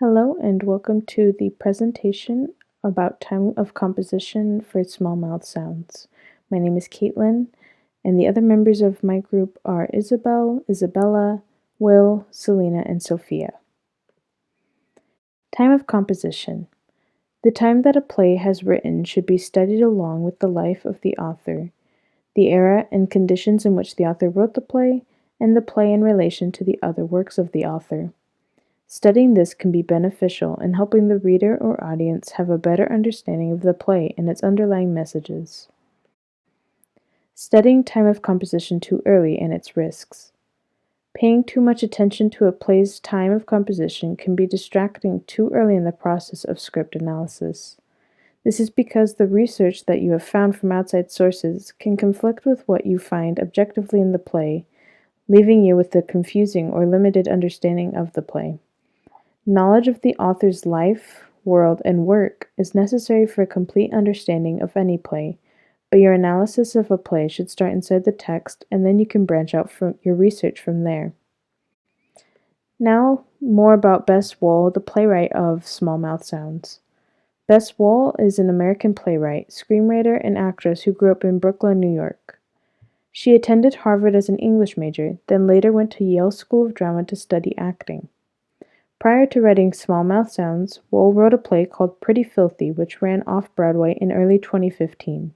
Hello and welcome to the presentation about time of composition for small mouth sounds. My name is Caitlin, and the other members of my group are Isabel, Isabella, Will, Selena, and Sophia. Time of composition. The time that a play has written should be studied along with the life of the author, the era and conditions in which the author wrote the play, and the play in relation to the other works of the author. Studying this can be beneficial in helping the reader or audience have a better understanding of the play and its underlying messages. Studying time of composition too early and its risks. Paying too much attention to a play's time of composition can be distracting too early in the process of script analysis. This is because the research that you have found from outside sources can conflict with what you find objectively in the play, leaving you with a confusing or limited understanding of the play. Knowledge of the author's life, world, and work is necessary for a complete understanding of any play, but your analysis of a play should start inside the text, and then you can branch out from your research from there. Now, more about Bess Wohl, the playwright of Small Mouth Sounds. Bess Wohl is an American playwright, screenwriter, and actress who grew up in Brooklyn, New York. She attended Harvard as an English major, then later went to Yale School of Drama to study acting. Prior to writing Small Mouth Sounds, Wohl wrote a play called Pretty Filthy, which ran off-Broadway in early 2015.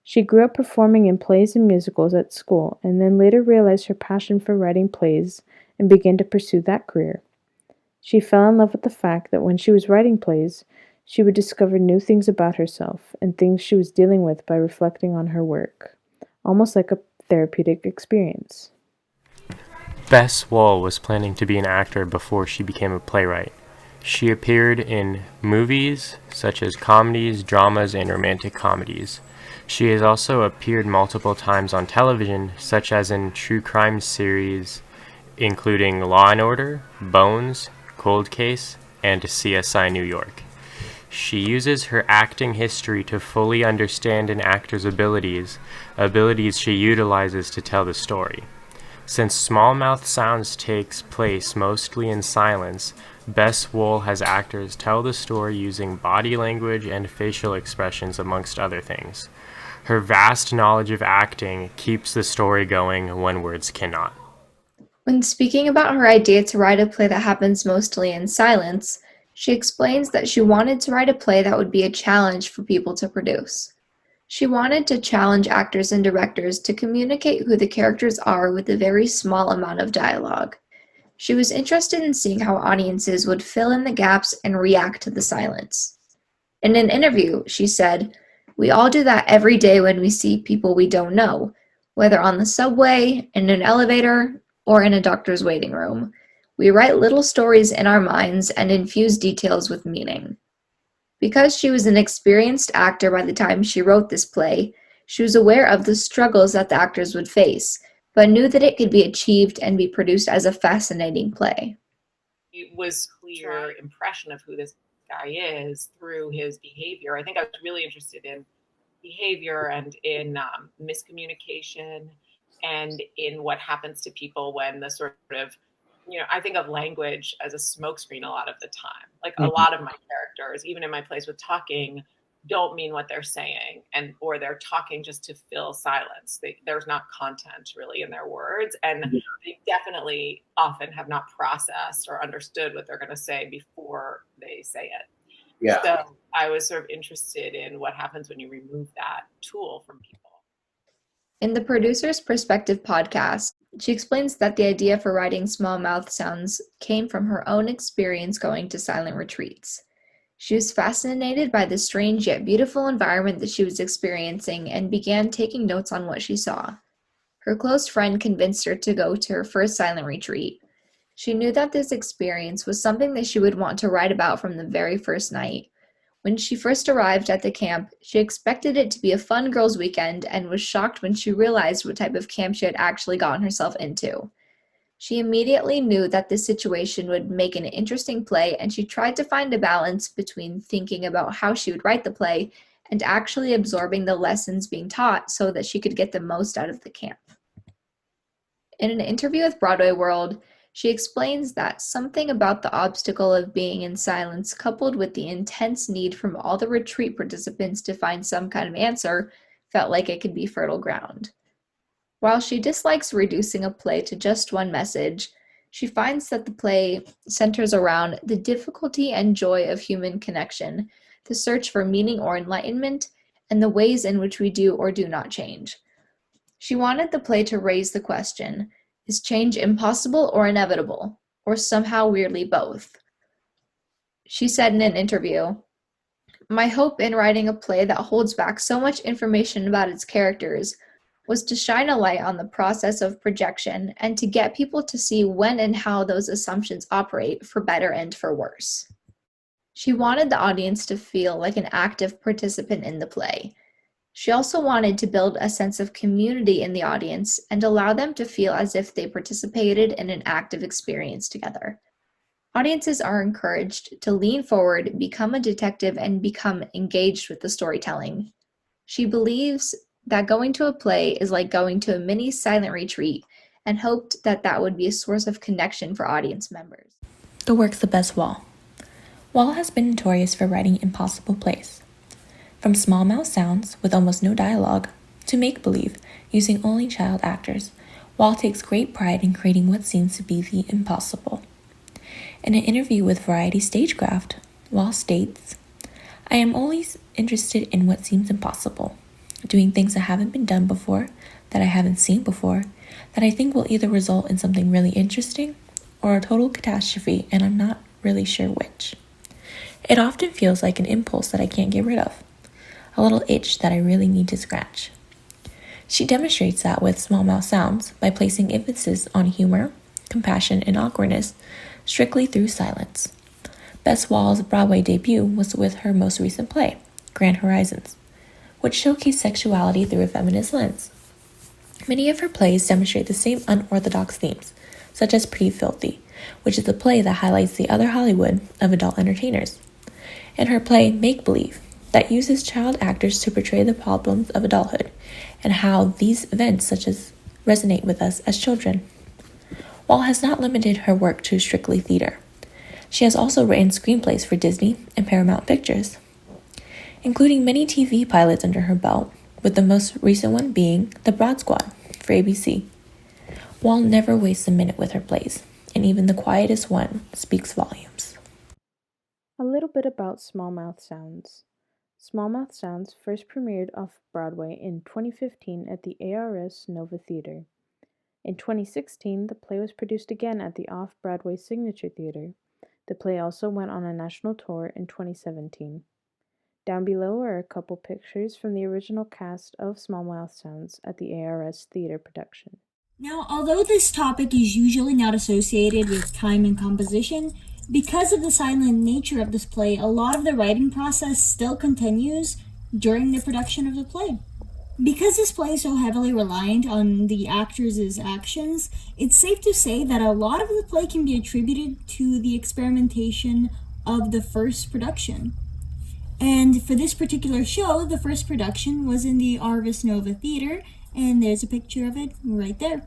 She grew up performing in plays and musicals at school, and then later realized her passion for writing plays and began to pursue that career. She fell in love with the fact that when she was writing plays, she would discover new things about herself and things she was dealing with by reflecting on her work, almost like a therapeutic experience. Bess Wohl was planning to be an actor before she became a playwright. She appeared in movies such as comedies, dramas, and romantic comedies. She has also appeared multiple times on television, such as in true crime series including Law & Order, Bones, Cold Case, and CSI New York. She uses her acting history to fully understand an actor's abilities she utilizes to tell the story. Since Small Mouth Sounds takes place mostly in silence, Bess Wohl has actors tell the story using body language and facial expressions amongst other things. Her vast knowledge of acting keeps the story going when words cannot. When speaking about her idea to write a play that happens mostly in silence, she explains that she wanted to write a play that would be a challenge for people to produce. She wanted to challenge actors and directors to communicate who the characters are with a very small amount of dialogue. She was interested in seeing how audiences would fill in the gaps and react to the silence. In an interview, she said, "We all do that every day when we see people we don't know, whether on the subway, in an elevator, or in a doctor's waiting room. We write little stories in our minds and infuse details with meaning." Because she was an experienced actor by the time she wrote this play, she was aware of the struggles that the actors would face, but knew that it could be achieved and be produced as a fascinating play. It was clear impression of who this guy is through his behavior. I think I was really interested in behavior and in miscommunication and in what happens to people when the sort of, I think of language as a smokescreen a lot of the time. Like a lot of my characters, even in my plays with talking, don't mean what they're saying, or they're talking just to fill silence. There's not content really in their words, and they definitely often have not processed or understood what they're going to say before they say it. Yeah. So I was sort of interested in what happens when you remove that tool from people. In the Producer's Perspective podcast, she explains that the idea for writing Small Mouth Sounds came from her own experience going to silent retreats. She was fascinated by the strange yet beautiful environment that she was experiencing and began taking notes on what she saw. Her close friend convinced her to go to her first silent retreat. She knew that this experience was something that she would want to write about from the very first night. When she first arrived at the camp, she expected it to be a fun girls' weekend and was shocked when she realized what type of camp she had actually gotten herself into. She immediately knew that this situation would make an interesting play, and she tried to find a balance between thinking about how she would write the play and actually absorbing the lessons being taught so that she could get the most out of the camp. In an interview with Broadway World, She explains that something about the obstacle of being in silence, coupled with the intense need from all the retreat participants to find some kind of answer, felt like it could be fertile ground. While she dislikes reducing a play to just one message, she finds that the play centers around the difficulty and joy of human connection, the search for meaning or enlightenment, and the ways in which we do or do not change. She wanted the play to raise the question, is change impossible or inevitable, or somehow weirdly both? She said in an interview, "My hope in writing a play that holds back so much information about its characters was to shine a light on the process of projection and to get people to see when and how those assumptions operate, for better and for worse." She wanted the audience to feel like an active participant in the play. She also wanted to build a sense of community in the audience and allow them to feel as if they participated in an active experience together. Audiences are encouraged to lean forward, become a detective, and become engaged with the storytelling. She believes that going to a play is like going to a mini silent retreat and hoped that that would be a source of connection for audience members. The work's the best Wall. Wall has been notorious for writing impossible plays. From small mouth sounds with almost no dialogue to make-believe using only child actors, Wall takes great pride in creating what seems to be the impossible. In an interview with Variety Stagecraft, Wall states, "I am always interested in what seems impossible, doing things that haven't been done before, that I haven't seen before, that I think will either result in something really interesting or a total catastrophe, and I'm not really sure which. It often feels like an impulse that I can't get rid of, a little itch that I really need to scratch." She demonstrates that with small mouth sounds by placing emphasis on humor, compassion, and awkwardness strictly through silence. Bess Wall's Broadway debut was with her most recent play, Grand Horizons, which showcased sexuality through a feminist lens. Many of her plays demonstrate the same unorthodox themes, such as Pretty Filthy, which is a play that highlights the other Hollywood of adult entertainers, and her play Make Believe, that uses child actors to portray the problems of adulthood and how these events such as resonate with us as children. Wall has not limited her work to strictly theater. She has also written screenplays for Disney and Paramount Pictures, including many TV pilots under her belt, with the most recent one being The Broad Squad for ABC. Wall never wastes a minute with her plays, and even the quietest one speaks volumes. A little bit about Small Mouth Sounds. Small Mouth Sounds first premiered off-Broadway in 2015 at the ARS Nova Theater. In 2016, the play was produced again at the off-Broadway Signature Theater. The play also went on a national tour in 2017. Down below are a couple pictures from the original cast of Small Mouth Sounds at the ARS Theater production. Now, although this topic is usually not associated with time and composition, because of the silent nature of this play, a lot of the writing process still continues during the production of the play. Because this play is so heavily reliant on the actors' actions, it's safe to say that a lot of the play can be attributed to the experimentation of the first production. And for this particular show, the first production was in the Arvis Nova Theater, and there's a picture of it right there.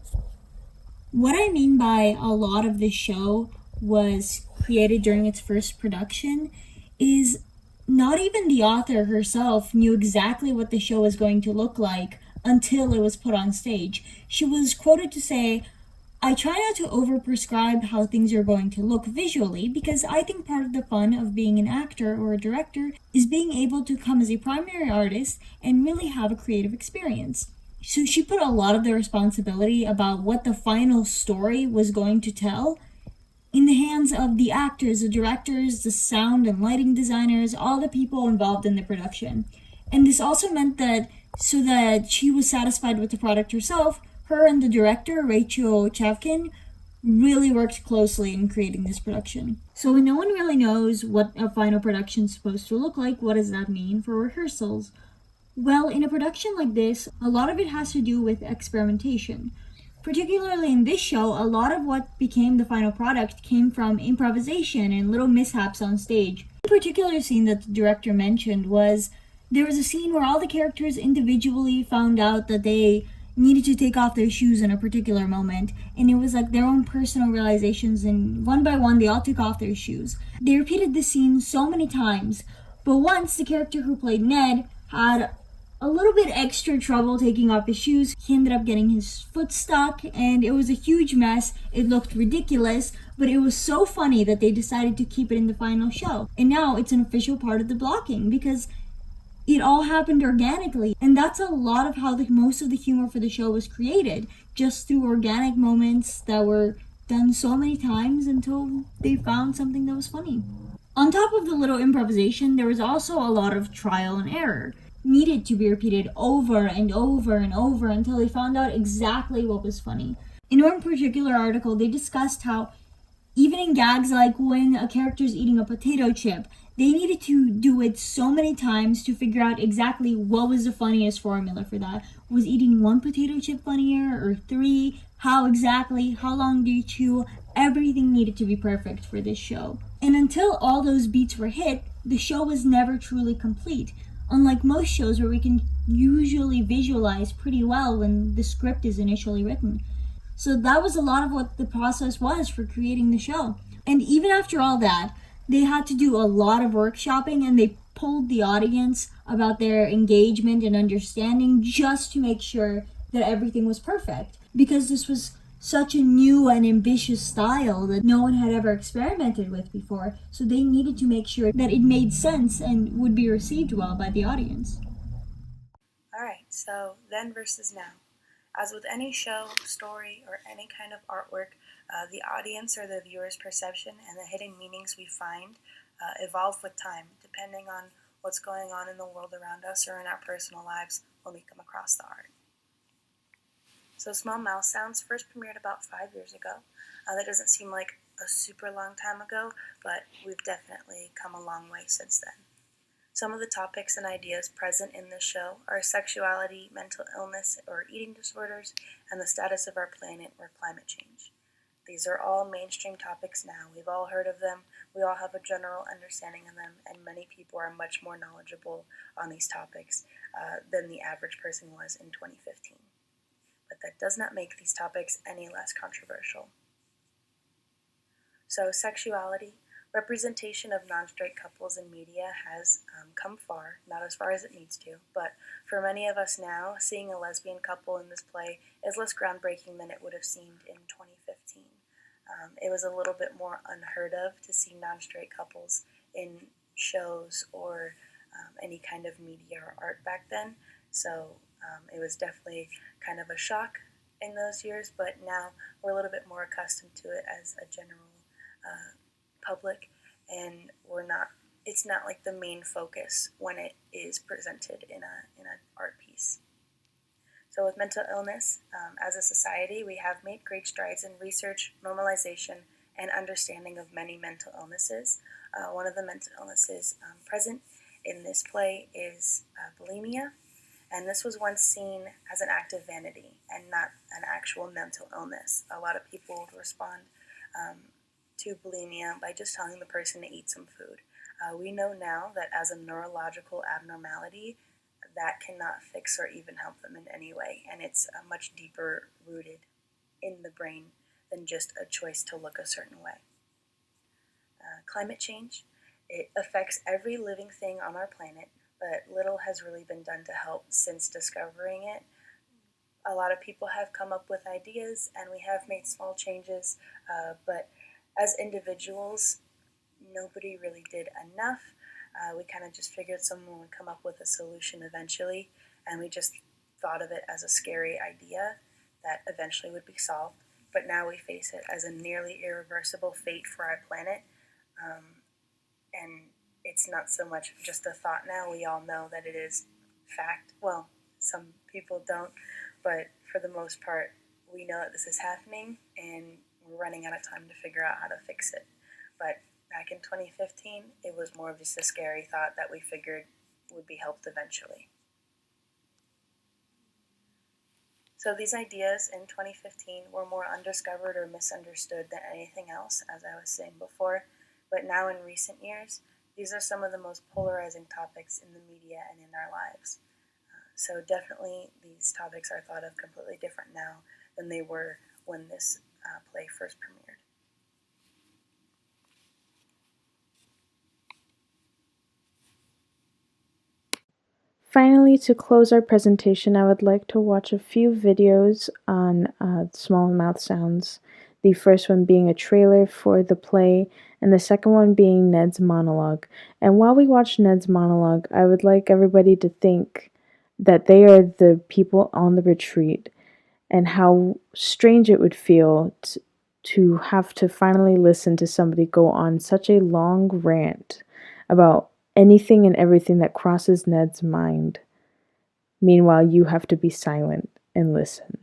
What I mean by a lot of this show was created during its first production is not even the author herself knew exactly what the show was going to look like until it was put on stage. She was quoted to say, "I try not to overprescribe how things are going to look visually because I think part of the fun of being an actor or a director is being able to come as a primary artist and really have a creative experience." So she put a lot of the responsibility about what the final story was going to tell in the hands of the actors, the directors, the sound and lighting designers, all the people involved in the production. And this also meant that so that she was satisfied with the product herself, her and the director, Rachel Chavkin, really worked closely in creating this production. So when no one really knows what a final production is supposed to look like, what does that mean for rehearsals? Well, in a production like this, a lot of it has to do with experimentation. Particularly in this show, a lot of what became the final product came from improvisation and little mishaps on stage. One particular scene that the director mentioned was there was a scene where all the characters individually found out that they needed to take off their shoes in a particular moment, and it was like their own personal realizations, and one by one they all took off their shoes. They repeated the scene so many times, but once the character who played Ned had a little bit extra trouble taking off his shoes. He ended up getting his foot stuck, and it was a huge mess. It looked ridiculous, but it was so funny that they decided to keep it in the final show. And now it's an official part of the blocking because it all happened organically. And that's a lot of how most of the humor for the show was created, just through organic moments that were done so many times until they found something that was funny. On top of the little improvisation, there was also a lot of trial and error, needed to be repeated over and over and over until they found out exactly what was funny. In one particular article, they discussed how even in gags like when a character's eating a potato chip, they needed to do it so many times to figure out exactly what was the funniest formula for that. Was eating one potato chip funnier or three? How exactly? How long do you chew? Everything needed to be perfect for this show. And until all those beats were hit, the show was never truly complete. Unlike most shows where we can usually visualize pretty well when the script is initially written. So that was a lot of what the process was for creating the show. And even after all that, they had to do a lot of workshopping, and they polled the audience about their engagement and understanding just to make sure that everything was perfect. Because this was such a new and ambitious style that no one had ever experimented with before, so they needed to make sure that it made sense and would be received well by the audience. Alright, so then versus now. As with any show, story, or any kind of artwork, the audience or the viewer's perception and the hidden meanings we find evolve with time, depending on what's going on in the world around us or in our personal lives when we come across the art. So Small Mouse Sounds first premiered about 5 years ago. That doesn't seem like a super long time ago, but we've definitely come a long way since then. Some of the topics and ideas present in this show are sexuality, mental illness or eating disorders, and the status of our planet or climate change. These are all mainstream topics now. We've all heard of them, we all have a general understanding of them, and many people are much more knowledgeable on these topics than the average person was in 2015. But that does not make these topics any less controversial. So sexuality. Representation of non-straight couples in media has come far, not as far as it needs to, but for many of us now, seeing a lesbian couple in this play is less groundbreaking than it would have seemed in 2015. It was a little bit more unheard of to see non-straight couples in shows or any kind of media or art back then, so it was definitely kind of a shock in those years, but now we're a little bit more accustomed to it as a general public, and it's not like the main focus when it is presented in an art piece. So with mental illness, as a society, we have made great strides in research, normalization, and understanding of many mental illnesses. One of the mental illnesses present in this play is bulimia, and this was once seen as an act of vanity and not an actual mental illness. A lot of people would respond to bulimia by just telling the person to eat some food. We know now that as a neurological abnormality, that cannot fix or even help them in any way, and it's much deeper rooted in the brain than just a choice to look a certain way. Climate change, it affects every living thing on our planet, but little has really been done to help since discovering it. A lot of people have come up with ideas, and we have made small changes, but as individuals, nobody really did enough. We kind of just figured someone would come up with a solution eventually, and we just thought of it as a scary idea that eventually would be solved. But now we face it as a nearly irreversible fate for our planet, and it's not so much just a thought now. We all know that it is fact. Well, some people don't, but for the most part, we know that this is happening, and we're running out of time to figure out how to fix it. But back in 2015, it was more of just a scary thought that we figured would be helped eventually. So these ideas in 2015 were more undiscovered or misunderstood than anything else, as I was saying before, but now in recent years, these are some of the most polarizing topics in the media and in our lives. So definitely these topics are thought of completely different now than they were when this play first premiered. Finally, to close our presentation, I would like to watch a few videos on small mouth sounds. The first one being a trailer for the play, and the second one being Ned's monologue. And while we watch Ned's monologue, I would like everybody to think that they are the people on the retreat, and how strange it would feel to have to finally listen to somebody go on such a long rant about anything and everything that crosses Ned's mind. Meanwhile, you have to be silent and listen.